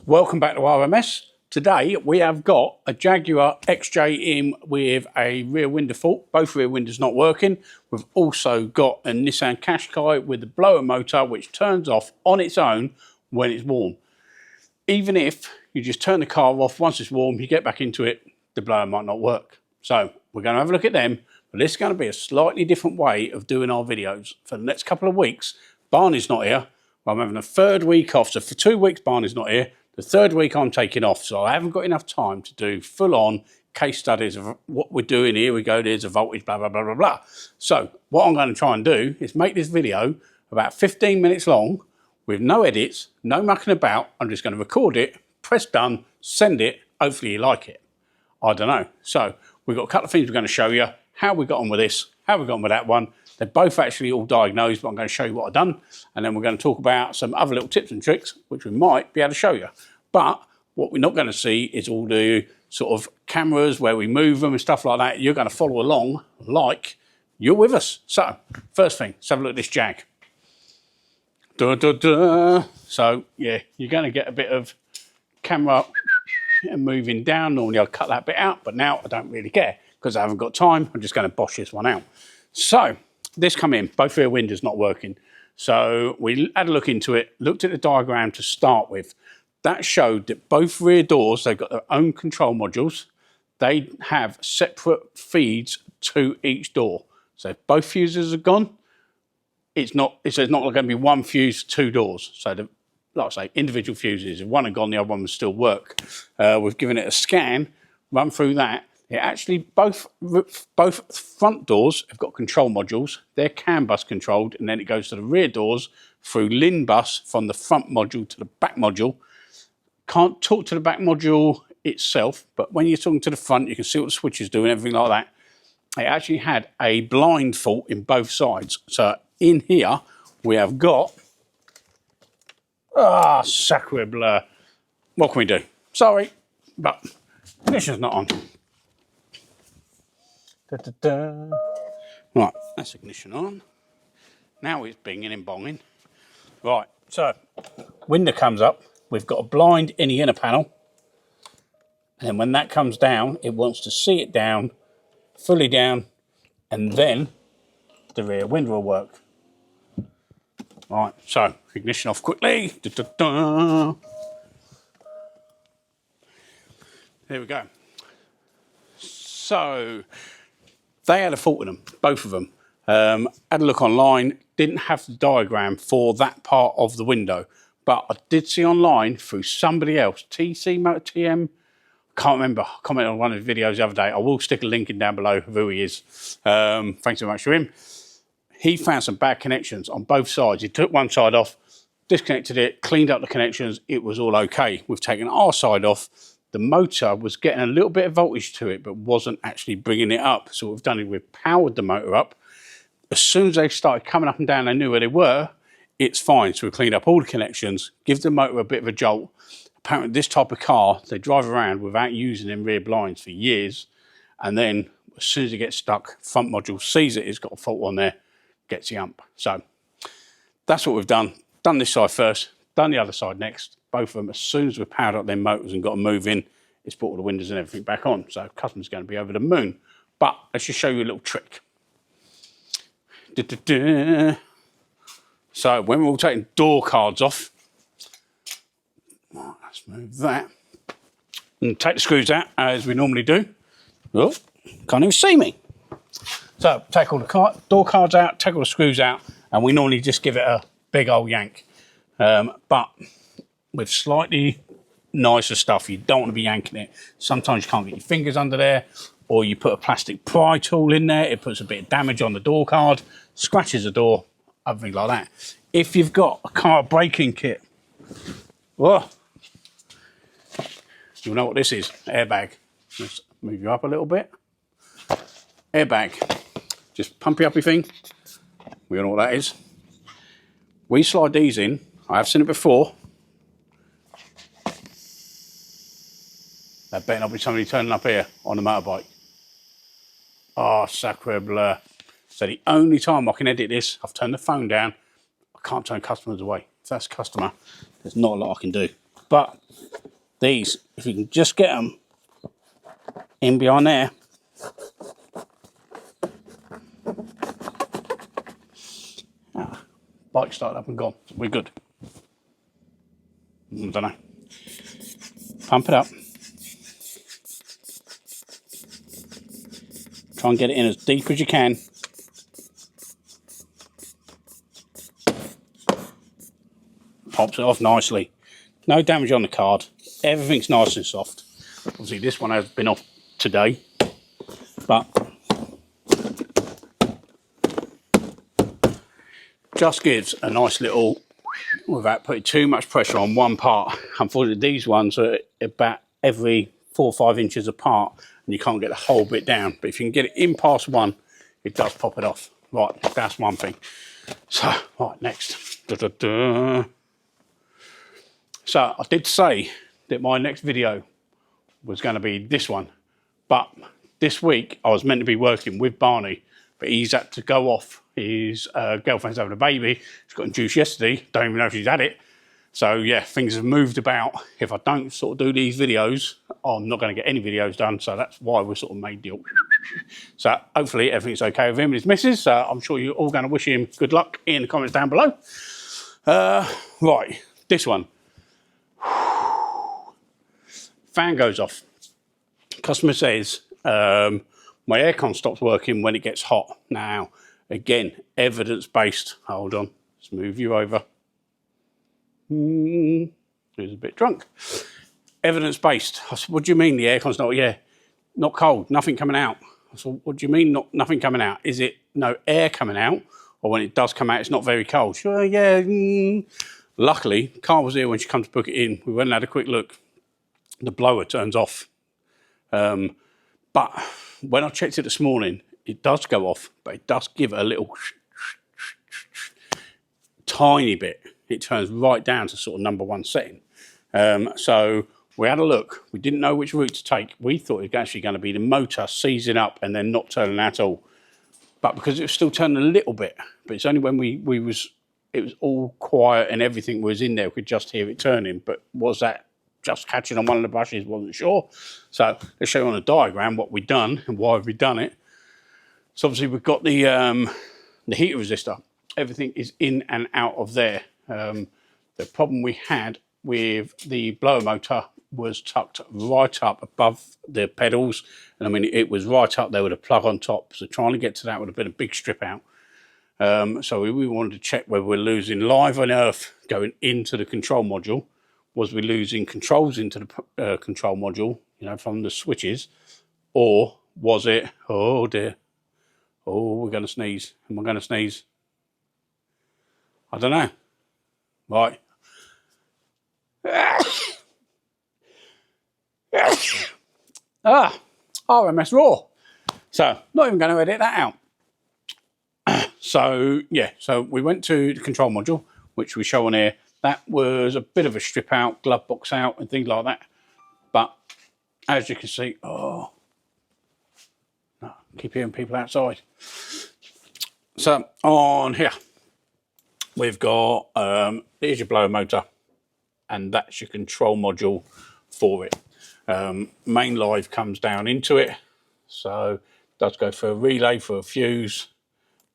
Welcome back to RMS. Today we have got a Jaguar XJ in with a rear window fault. Both rear windows not working. We've also got a Nissan Qashqai with the blower motor which turns off on its own when it's warm. Even if you just turn the car off once it's warm, you get back into it, the blower might not work. So we're going to have a look at them, but this is going to be a slightly different way of doing our videos. For the next couple of weeks, Barney's not here. I'm having a third week off, so for 2 weeks Barney's not here. The third week I'm taking off, so I haven't got enough time to do full-on case studies of what we're doing. Here we go, there's a voltage, blah, blah, blah, blah, blah. So what I'm going to try and do is make this video about 15 minutes long with no edits, no mucking about. I'm just going to record it, press done, send it. Hopefully you like it. I don't know. So we've got a couple of things we're going to show you, how we got on with this, how we got on with that one. They're both actually all diagnosed, but I'm going to show you what I've done. And then we're going to talk about some other little tips and tricks, which we might be able to show you. But what we're not going to see is all the sort of cameras where we move them and stuff like that. You're going to follow along like you're with us. So, first thing, let's have a look at this Jag. Duh, duh, duh. So, yeah, you're going to get a bit of camera and moving down. Normally I'll cut that bit out, but now I don't really care because I haven't got time. I'm just going to bosh this one out. So, this come in, both rear windows not working. So we had a look into it, looked at the diagram to start with. That showed that both rear doors, they've got their own control modules. They have separate feeds to each door. So if both fuses are gone, it's not going to be one fuse, two doors. So like I say, individual fuses. If one had gone, the other one would still work. We've given it a scan, run through that. It actually, both front doors have got control modules. They're CAN bus controlled, and then it goes to the rear doors through LIN bus from the front module to the back module. Can't talk to the back module itself, but when you're talking to the front, you can see what the switch is doing, everything like that. It actually had a blind fault in both sides. So in here, we have got, sacre bleu. What can we do? Sorry, but ignition's not on. Da, da, da. Right, that's ignition on. Now it's binging and bonging. Right, so window comes up. We've got a blind in the inner panel. And then when that comes down, it wants to see it down, fully down, and then the rear window will work. Right, so ignition off quickly. Da, da, da. There we go. So they had a fault in them, both of them. Had a look online, didn't have the diagram for that part of the window, but I did see online through somebody else, TM, can't remember, I commented on one of the videos the other day. I will stick a link in down below of who he is. Thanks so much for him. He found some bad connections on both sides. He took one side off, disconnected it, cleaned up the connections, it was all okay. We've taken our side off. The motor was getting a little bit of voltage to it, but wasn't actually bringing it up. So what we've done is we've powered the motor up. As soon as they started coming up and down, they knew where they were, it's fine. So we cleaned up all the connections, give the motor a bit of a jolt. Apparently this type of car, they drive around without using them rear blinds for years. And then as soon as it gets stuck, front module sees it's got a fault on there, gets the ump. So that's what we've done. Done this side first, done the other side next. Both of them, as soon as we've powered up their motors and got them moving, it's put all the windows and everything back on. So customer's going to be over the moon. But let's just show you a little trick. Da, da, da. So when we're all taking door cards off, let's move that. And take the screws out as we normally do. Oh, can't even see me. So take all the door cards out, take all the screws out, and we normally just give it a big old yank. But with slightly nicer stuff, you don't want to be yanking it. Sometimes you can't get your fingers under there, or you put a plastic pry tool in there, it puts a bit of damage on the door card, scratches the door, other things like that. If you've got a car braking kit, you'll know what this is, airbag. Let's move you up a little bit. Airbag, just pump you up your thing. We all know what that is. We slide these in, I have seen it before. That better not be somebody turning up here on a motorbike. Oh, sacre bleu. So the only time I can edit this, I've turned the phone down. I can't turn customers away. If that's customer, there's not a lot I can do. But these, if you can just get them in behind there. Bike started up and gone. We're good. I don't know. Pump it up. Try and get it in as deep as you can. Pops it off nicely. No damage on the card. Everything's nice and soft. Obviously this one has been off today, but just gives a nice little, without putting too much pressure on one part. Unfortunately these ones are about every 4 or 5 inches apart and you can't get the whole bit down, but if you can get it in past one, it does pop it off. Right, that's one thing. So, right, next. So I did say that my next video was going to be this one, but this week I was meant to be working with Barney, but he's had to go off. His girlfriend's having a baby. She's got induced yesterday. Don't even know if she's had it. So yeah, things have moved about. If I don't sort of do these videos, I'm not going to get any videos done. So that's why we sort of made the. So hopefully everything's okay with him and his missus. So I'm sure you're all going to wish him good luck in the comments down below. Right, this one. Fan goes off. Customer says my aircon stops working when it gets hot. Now, again, evidence-based. Hold on, let's move you over. He's a bit drunk. Evidence-based. I said, what do you mean the aircon's not? Yeah, not cold, nothing coming out. I said, what do you mean nothing coming out? Is it no air coming out? Or when it does come out, it's not very cold? Sure, yeah. Luckily, Carl was here when she come to book it in. We went and had a quick look. The blower turns off. But when I checked it this morning, it does go off, but it does give it a little tiny bit. It turns right down to sort of #1 setting. So we had a look. We didn't know which route to take. We thought it was actually going to be the motor seizing up and then not turning at all. But because it was still turning a little bit, but it's only when it was all quiet and everything was in there, we could just hear it turning. But was that just catching on one of the brushes? Wasn't sure. So let's show you on a diagram what we've done and why we've done it. So obviously we've got the heater resistor. Everything is in and out of there. The problem we had with the blower motor was tucked right up above the pedals, and I mean it was right up there with a plug on top, so trying to get to that would have been a big strip out. So we wanted to check whether we're losing live on earth going into the control module. Was we losing controls into the control module, you know, from the switches, or was it, oh dear, oh, we're going to sneeze, am I going to sneeze? I don't know. Right. RMS RAW. So, not even going to edit that out. So, yeah, so we went to the control module, which we show on here. That was a bit of a strip out, glove box out and things like that. But, as you can see, oh, no, keep hearing people outside. So, on here, we've got, here's your blower motor, and that's your control module for it. Main live comes down into it, so it does go for a relay for a fuse.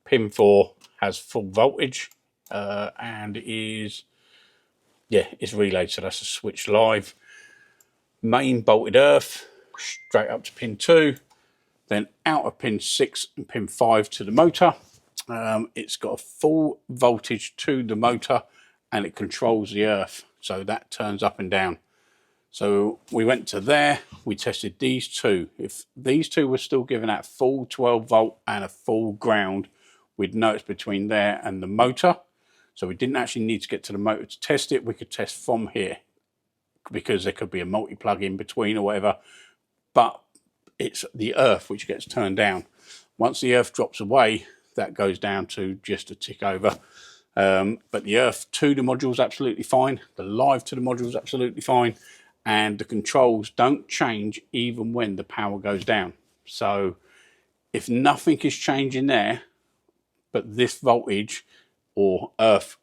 Pin 4 has full voltage and is, yeah, it's relayed, so that's a switch live. Main bolted earth straight up to pin 2, then out of pin 6 and pin 5 to the motor. It's got a full voltage to the motor and it controls the earth, so that turns up and down. So we went to there, we tested these two. If these two were still giving out full 12 volt and a full ground, we'd know it's between there and the motor. So we didn't actually need to get to the motor to test it. We could test from here because there could be a multi-plug in between or whatever. But it's the earth which gets turned down. Once the earth drops away, that goes down to just a tick over. But the earth to the module is absolutely fine. The live to the module is absolutely fine. And the controls don't change even when the power goes down. So if nothing is changing there, but this voltage or earth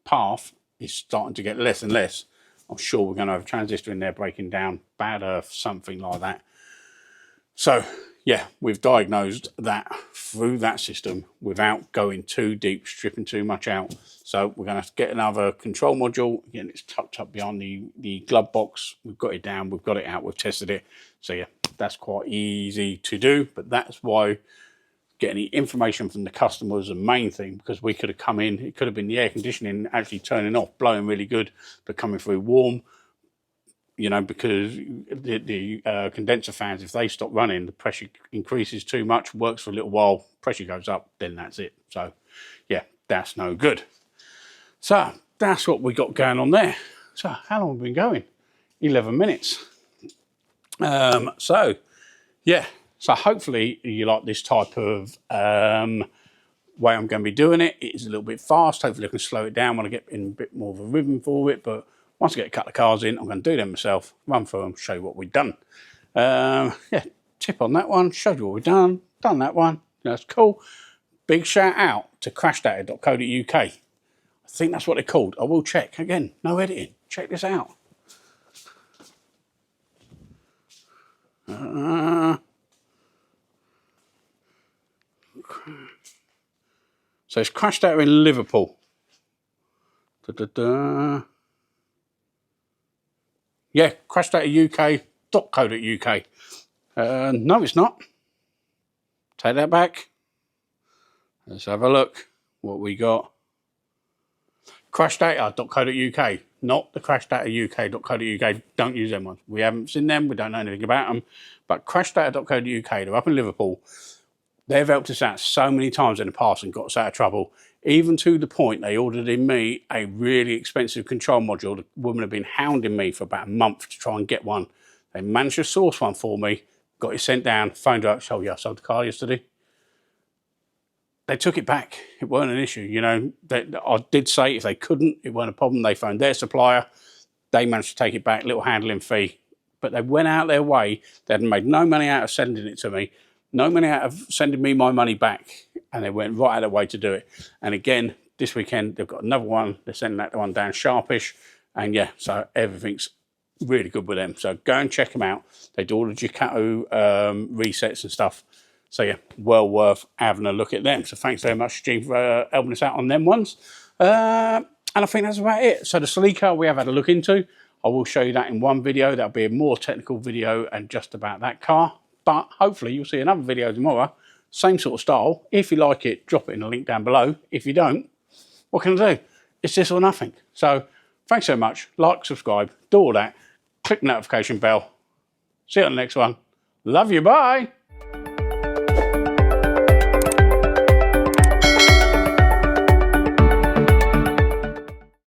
path is starting to get less and less, I'm sure we're going to have a transistor in there breaking down, bad earth, something like that. So yeah, we've diagnosed that through that system without going too deep, stripping too much out. So we're going to get another control module. Again, it's tucked up behind the glove box. We've got it down, we've got it out, we've tested it. So yeah, that's quite easy to do, but that's why getting the information from the customer was the main thing, because we could have come in, it could have been the air conditioning actually turning off, blowing really good, but coming through warm. You know, because the condenser fans, if they stop running, the pressure increases too much, works for a little while, pressure goes up, then that's it. So yeah, that's no good. So that's what we got going on there. So how long have we been going? 11 minutes. So yeah, so hopefully you like this type of way I'm going to be doing it. It is a little bit fast. Hopefully I can slow it down when I get in a bit more of a rhythm for it, but once I get a couple of cars in, I'm going to do them myself, run through them, show you what we've done. Yeah, tip on that one, showed you what we've done that one. That's cool. Big shout out to crashdata.co.uk. I think that's what they're called. I will check. Again, no editing. Check this out. So it's Crash Data in Liverpool. Yeah, crashdatauk.co.uk. No, it's not. Take that back. Let's have a look what we got. Crashdata.co.uk, not the crashdatauk.co.uk. Don't use them ones. We haven't seen them. We don't know anything about them. But crashdata.co.uk, they're up in Liverpool. They've helped us out so many times in the past and got us out of trouble. Even to the point they ordered in me a really expensive control module. The woman had been hounding me for about a month to try and get one. They managed to source one for me, got it sent down, phoned her up, oh yeah, I sold the car yesterday. They took it back. It weren't an issue, you know. I did say if they couldn't, it weren't a problem. They phoned their supplier. They managed to take it back, little handling fee. But they went out their way. They hadn't made no money out of sending it to me. No money out of sending me my money back, and they went right out of their way to do it. And again, this weekend, they've got another one. They're sending that one down sharpish. And yeah, so everything's really good with them. So go and check them out. They do all the Ducato resets and stuff. So yeah, well worth having a look at them. So thanks very much, Gene, for helping us out on them ones. And I think that's about it. So the Celica we have had a look into. I will show you that in one video. That'll be a more technical video and just about that car. But hopefully you'll see another video tomorrow, same sort of style. If you like it, drop it in the link down below. If you don't, what can I do? It's this or nothing. So thanks so much. Like, subscribe, do all that. Click the notification bell. See you on the next one. Love you, bye.